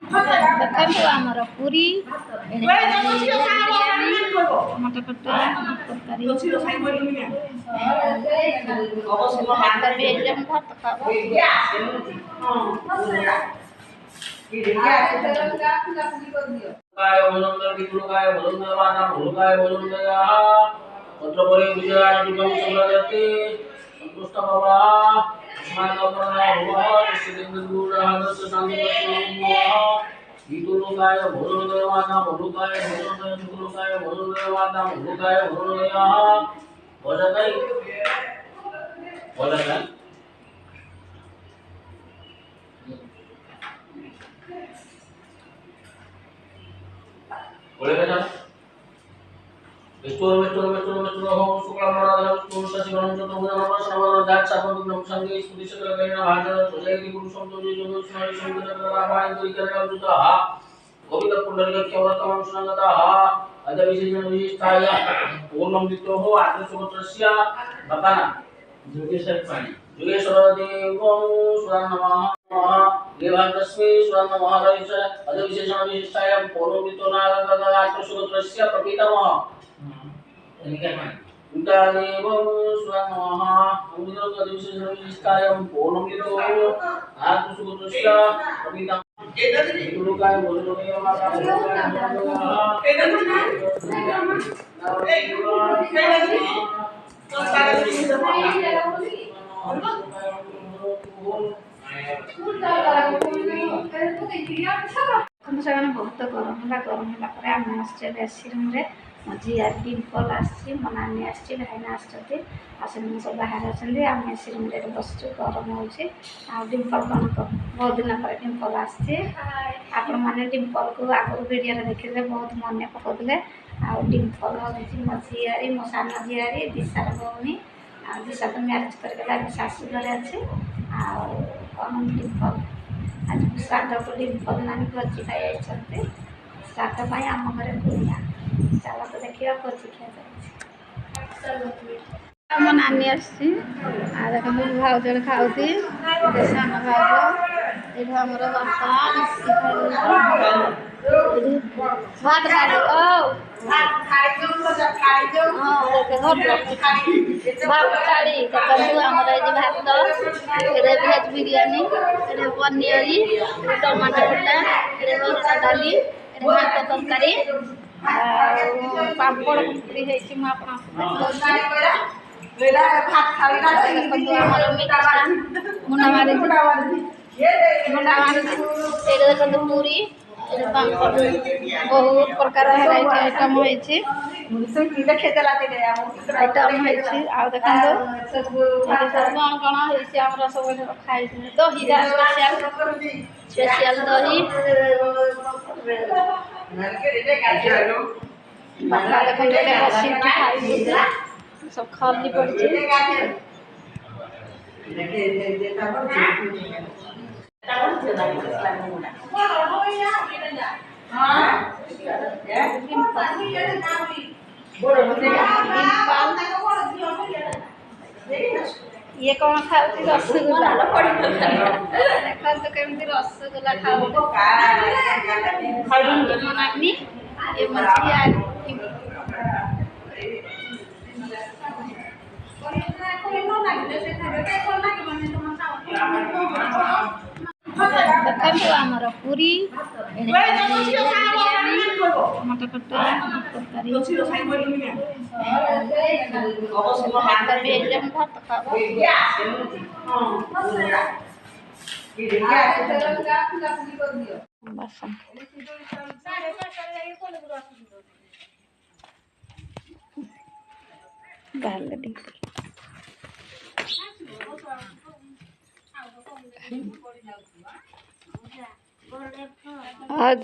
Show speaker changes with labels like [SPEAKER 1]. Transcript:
[SPEAKER 1] ଦେଖନ୍ତୁ ଆମର ପୁରୀ ଟମାଟୋ ଖଟା ତରକାରୀ ଭାତ ବି ହେଇଛି ମୁଁ ଭାତ ଖାଉ
[SPEAKER 2] Hitulukaya Bhurudevana Bhurukaya Bhurudevana Bhurudevana Bhurukaya Bhurudevana Bhurakai Bhurakai Bhurakai Betul Hong Suklamara Kursa Sivan Chotogana Savana Daksa Pandam Sangi Studi Sakalena Hada Sojai Guru Samtoji Jogo Sunari Sundara Rama Indrikara Juta Govinda Pundarika Kyavatam Sunagata Ada Vishishan Vishistaya Purnam Ditoho Atma Sumatrasya Bakana Yogeshwara Devam Suranamaha Devandasmi Suranamaha Raisa Ada Vishishan Vishistaya Purnam Ditona Atma Sumatrasya Papitamaha Uta Devam Suranamaha Amudra Ada Vishishan Vishistaya Purnam Ditona Atma Sumatrasya Papitamaha Hitulukaya Bhurudevana
[SPEAKER 1] ସେମାନେ ବହୁତ ଗରମ ହେଲା ପରେ ଆମେ ଆସିଛେ AC ରୁମ୍ରେ ମୋ ଝିଅ ଡିମ୍ପଲ ଆସିଛି ମୋ ନାନୀ ଆସିଛି ଭାଇନା ଆସିଛନ୍ତି ଆଉ ସେମାନେ ସବୁ ବାହାରେ ଅଛନ୍ତି ଆମେ ଏସି ରୁମ୍ରେ ବସିଛୁ ଗରମ ହେଉଛି ଆଉ ଡିମ୍ପଲ କ'ଣ ବହୁତ ଦିନ ପରେ ଡିମ୍ପଲ ଆସିଛି ଆପଣମାନେ ଡିମ୍ପଲକୁ ଆଗରୁ ଭିଡ଼ିଓରେ ଦେଖିଥିଲେ ବହୁତ ମନେ ପକାଉଥିଲେ ଆଉ ଡିମ୍ପଲ ହେଉଛି ମୋ ଝିଆରୀ ମୋ ସାନ ଝିଆରୀ ଦିଶାର ଭଉଣୀ ଆଉ ଦିଶା ତ ମ୍ୟାରେଜ୍ କରିଗଲା ଏବେ ଶାଶୁ ଘରେ ଅଛି ଆଉ କ'ଣ ଡିମ୍ପଲ ଆଜି ଶ୍ରାଦ୍ଧକୁ ଡିମ୍ପଲ ନାନୀ ଭୋଜି ଖାଇ ଯାଇଛନ୍ତି ଶ୍ରାଦ୍ଧ ପାଇଁ ଆମ ଘରେ କୁଣିଆ ଚାଲ ତ ଦେଖିବା ଭୋଜି ଖିଆଯାଉଛି ଆମ ନାନୀ ଆସିଛି ଆଉ ଦେଖନ୍ତୁ ଭାଉଜରେ ଖାଉଛି ସାନ ଭାଉଜ ଏଇଠୁ ଆମର ବାପା ଭାତ ଖାଇ ଭାତ ଥାଳି ଦେଖନ୍ତୁ ଆମର ଏଇଠି ଭାତ ଏଇଟା ଭେଜ ବିରିୟାନୀ ଏଇଟା ପନିର ଟମାଟୋ ଖଟା ଏଇଟା ହରଡ଼ ଡାଲି ଏଇଟା ଭାତ ତରକାରୀ ଆଉ ପାମ୍ପଡ଼ କୁକୁଡ଼ି ହେଇଛି ମୁଁ ଆପଣଙ୍କୁ ଦେଖନ୍ତୁ ଆମର ମିଠା ମୁଣ୍ଡା ମାରିଛି ଏଇଟା ଦେଖନ୍ତୁ ପୁରୀ ବହୁତ ପ୍ରକାର ଭେରାଇଟି ଆଇଟମ୍ ହେଇଛି ଆଇଟମ୍ ହେଇଛି ଆଉ ଦେଖନ୍ତୁ ସବୁ କ'ଣ ହେଇଛି ଆମର ସବୁ ରଖା ହେଇଛି ଦହିଟା ସ୍ପେଶିଆଲ ଦହି ବାପା ଦେଖନ୍ତୁ ଏଇଟା ବସିକି ଖାଇଛନ୍ତି ସବୁ ଖଲି ପଡ଼ିଛି ଇଏ କ'ଣ ଖାଉଛି ରସଗୋଲା ଦେଖନ୍ତୁ କେମିତି ରସଗୋଲା ଖାଉଛି ମୋ ନାନୀ ଏ ମୋ ଝିଆରୀ ଦେଖନ୍ତୁ ଆମର ପୁରୀ ଟମାଟୋ ଖଟା ତରକାରୀ ଭାତ ବି ହେଇଛି ମୁଁ ଭାତ ଖାଉ ବାସନ ଗାଲେ आज